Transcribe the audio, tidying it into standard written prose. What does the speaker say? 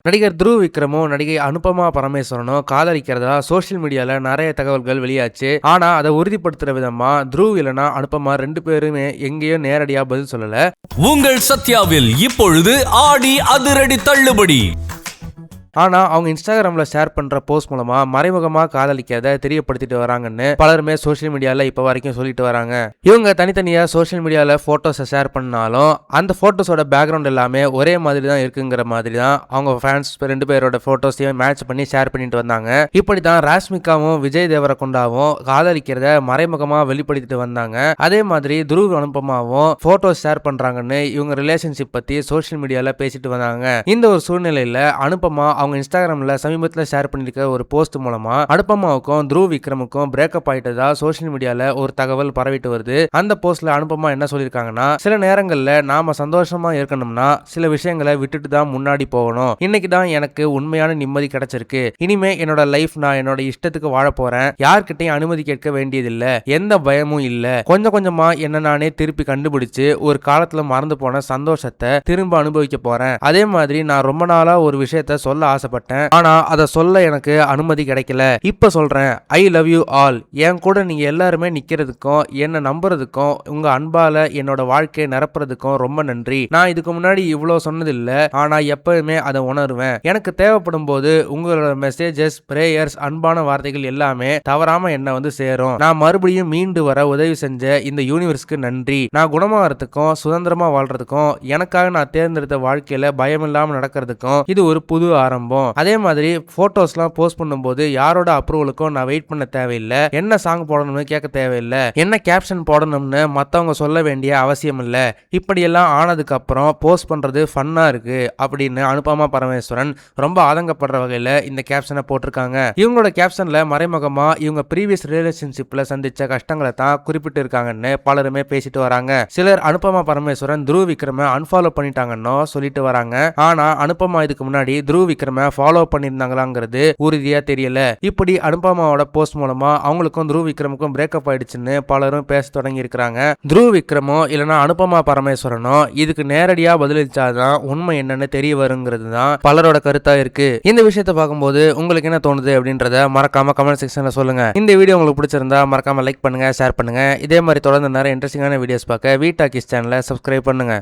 நடிகர் துருவ் விக்ரமும் நடிகை அனுபமா பரமேஸ்வரனும் காதலிக்கிறதா சோசியல் மீடியால நிறைய தகவல்கள் வெளியாச்சு. ஆனா அதை உறுதிப்படுத்துற விதமா துருவ் இல்லனா அனுபமா ரெண்டு பேருமே எங்கேயும் நேரடியா பதில் சொல்லல. உங்கள் சத்யாவில் இப்பொழுது ஆடி அதிரடி தள்ளுபடி. ஆனா அவங்க இன்ஸ்டாகிராம்ல ஷேர் பண்ற போஸ்ட் மூலமா மறைமுகமா காதலிக்கிறத தெரியப்படுத்திட்டு வராங்கன்னு பலருமே சோசியல் மீடியால இப்ப வரைக்கும் சொல்லிட்டு வராங்க. இவங்க தனித்தனியா சோசியல் மீடியால போட்டோஸை ஷேர் பண்ணாலும் அந்த போட்டோஸோட பேக்ரவுண்ட் எல்லாமே ஒரே மாதிரி தான் இருக்குங்கிற மாதிரி தான் அவங்க ஃபேன்ஸ் ரெண்டு பேரோட போட்டோஸையும் மேட்ச் பண்ணி ஷேர் பண்ணிட்டு வந்தாங்க. இப்படிதான் ராஷ்மிகாவும் விஜய் தேவரகொண்டாவும் காதலிக்கிறத மறைமுகமா வெளிப்படுத்திட்டு வந்தாங்க. அதே மாதிரி துருவ் அனுபமாவும் போட்டோஸ் ஷேர் பண்றாங்கன்னு இவங்க ரிலேஷன்ஷிப் பத்தி சோசியல் மீடியால பேசிட்டு வந்தாங்க. இந்த ஒரு சூழ்நிலையில அனுபமா அவங்க இன்ஸ்டாகிராம்ல சமீபத்தில் ஷேர் பண்ணிருக்க ஒரு போஸ்ட் மூலமா அனுபமாவுக்கும் துருவ் விக்ரமுக்கும் பிரேக்கப் ஆயிட்டதா சோசியல் மீடியால ஒரு தகவல் பரவிட்டு வருது. அந்த போஸ்ட்ல அனுபமா என்ன சொல்லிருக்காங்கன்னா, சில நேரங்கள்ல நாம சந்தோஷமா இருக்கணும்னா சில விஷயங்களை விட்டுட்டு தான் முன்னாடி போகணும். இன்னைக்கு தான் எனக்கு உண்மையான நிம்மதி கிடைச்சிருக்கு. இனிமே என்னோட லைஃப் நான் என்னோட இஷ்டத்துக்கு வாழ போறேன். யார்கிட்டையும் அனுமதி கேட்க வேண்டியதில்லை. எந்த பயமும் இல்ல. கொஞ்சம் கொஞ்சமா என்ன நானே திருப்பி கண்டுபிடிச்சு ஒரு காலத்துல மறந்து போன சந்தோஷத்தை திரும்ப அனுபவிக்க போறேன். அதே மாதிரி நான் ரொம்ப நாளா ஒரு விஷயத்த சொல்ல ஆசைப்பட்டேன். ஆனா அதை சொல்ல எனக்கு அனுமதி கிடைக்கல. இப்ப சொல்றேன். I love you all. என் கூட நீங்க எல்லாருமே நிக்கிறதுக்கும் என்ன நம்புறதுக்கும் உங்க அன்பால என்னோட வாழ்க்கையை நிரப்புறதுக்கும் ரொம்ப நன்றி. நான் இதுக்கு முன்னாடி இவ்வளவு சொன்னதில்ல. ஆனா எப்பவுமே அதை உணர்வேன். எனக்கு தேவைப்படும் போது உங்களோட மெசேஜஸ், பிரேயர்ஸ், அன்பான வார்த்தைகள் எல்லாமே தவறாம என்ன வந்து சேரும். நான் மறுபடியும் மீண்டு வர உதவி செஞ்ச இந்த யூனிவர்ஸ்க்கு நன்றி. நான் குணமாகறதுக்கும் சுதந்திரமா வாழ்றதுக்கும் எனக்காக நான் தேர்ந்தெடுத்த வாழ்க்கையில பயம் இல்லாம நடக்கிறதுக்கும் இது ஒரு புது ஆரம்பம். அதே மாதிரி போட்டோஸ்லாம் போஸ்ட் பண்ணும்போது யாரோட அப்ரூவலுக்கும் நான் வெயிட் பண்ண தேவையில்லை. என்ன சாங் போடணும்னு கேட்க தேவையில்லை. என்ன கேப்ஷன் போடணும்னு மற்றவங்க சொல்ல வேண்டிய அவசியம் இல்லை. இப்படியெல்லாம் ஆனதுக்கு அப்புறம் போஸ்ட் பண்றது ஃபன்னா இருக்கு அப்படின்னு அனுபமா பரமேஸ்வரன் ரொம்ப ஆதங்கப்படுற வகையில இந்த கேப்ஷனை போட்டிருக்காங்க. இவங்களோட கேப்ஷன்ல மறைமுகமா இவங்க ப்ரீவியஸ் ரிலேஷன்ஷிப்ல சந்திச்ச கஷ்டங்களை தான் குறிப்பிட்டு இருக்காங்கன்னு பலருமே பேசிட்டு வராங்க. சிலர் அனுபமா பரமேஸ்வரன் துருவ் விக்ரம அன்ஃபாலோ பண்ணிட்டாங்கன்னு சொல்லிட்டு வராங்க. ஆனா அனுபமா இதுக்கு முன்னாடி துருவ் விக்ரம ஃபாலோ பண்ணிருந்தாங்களாங்கிறது உறுதியா தெரியல. இப்படி அனுபமாவோட போஸ்ட் மூலமா அவங்களுக்கும் துருவ் விக்ரமுக்கும் பிரேக்கப் ஆயிடுச்சுன்னு பலரும் பேச தொடங்கி இருக்கிறாங்க. துருவ் விக்ரமோ இல்லனா அனுபமா பரமேஸ்வரனோ இதுக்கு நேரடியா பதிலளிச்சாதான் உண்மை என்னன்னு தெரிய வருங்கிறது தான் பலரோட கருத்தா இருக்கு. இந்த விஷயத்தை பார்க்கும்போது உங்களுக்கு என்ன தோணுது அப்படின்றத மறக்காம கமெண்ட் செக்ஷன்ல சொல்லுங்க. இந்த வீடியோ உங்களுக்கு பிடிச்சிருந்தா மறக்காம லைக் பண்ணுங்க, ஷேர் பண்ணுங்க. இதே மாதிரி தொடர்ந்து நிறைய இன்ட்ரெஸ்டிங்கான வீடியோஸ் பார்க்க வீ டாக்கீஸ் சேனலை சப்ஸ்கிரைப் பண்ணுங்க.